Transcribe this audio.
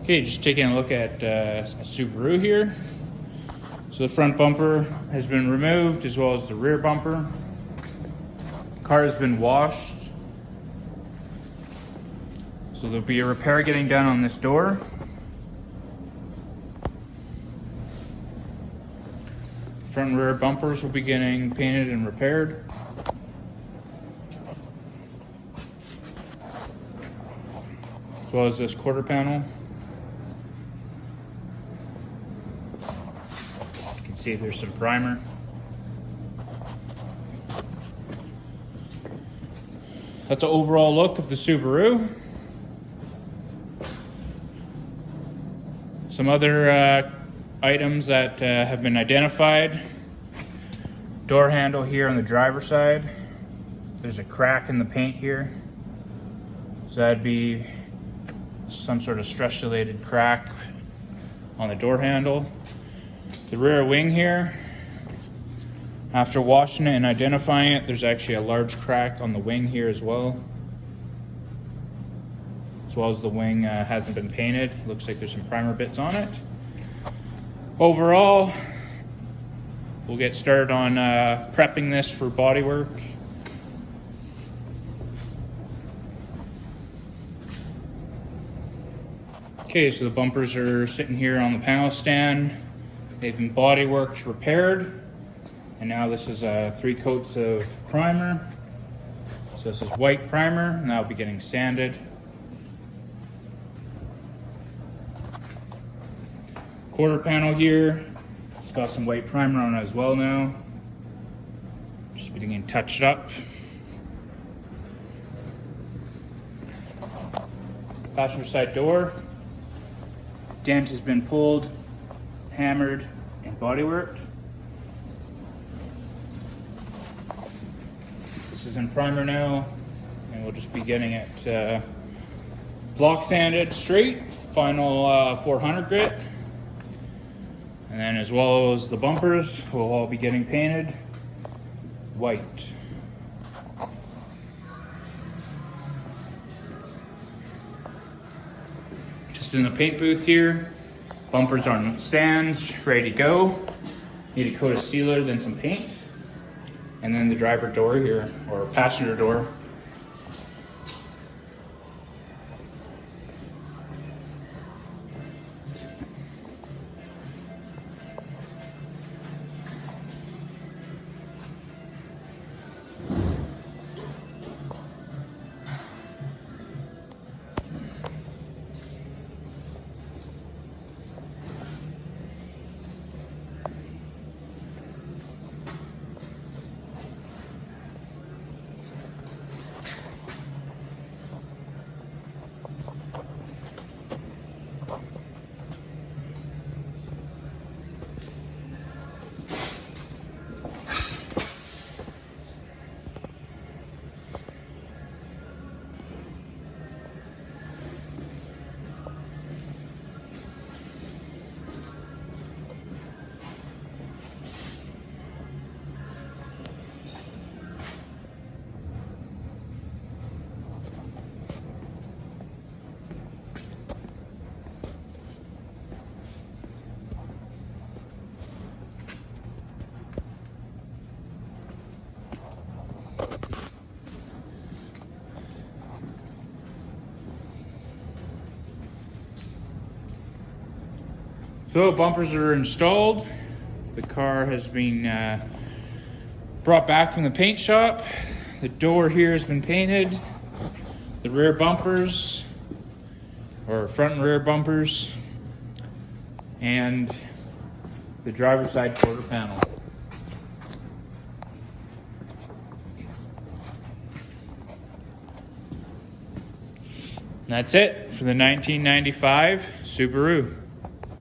Okay, just taking a look at a Subaru here. So the front bumper has been removed as well as the rear bumper. Car has been washed. So there'll be a repair getting done on this door. Front and rear bumpers will be getting painted and repaired. As well as this quarter panel. You can see there's some primer. That's an overall look of the Subaru. Some other items that have been identified. Door handle here on the driver's side. There's a crack in the paint here. So that'd be some sort of stress-related crack on the door handle. The rear wing here, after washing it and identifying it, there's actually a large crack on the wing here as well. As well as the wing hasn't been painted. Looks like there's some primer bits on it. Overall, we'll get started on prepping this for bodywork. Okay, so the bumpers are sitting here on the panel stand. They've been bodyworked, repaired, and now this is 3 coats of primer. So this is white primer, and that'll be getting sanded. Quarter panel here, it's got some white primer on it as well now. Just beginning touched up. Passenger side door. Dent has been pulled, hammered, and bodyworked. This is in primer now, and we'll just be getting it block sanded straight, final 400 grit. And then as well as the bumpers will all be getting painted white. Just in the paint booth here, bumpers on stands, ready to go. Need a coat of sealer, then some paint. And then the driver door here, or passenger door. So bumpers are installed. The car has been brought back from the paint shop. The door here has been painted. The rear bumpers, or front and rear bumpers, and the driver's side quarter panel. And that's it for the 1995 Subaru.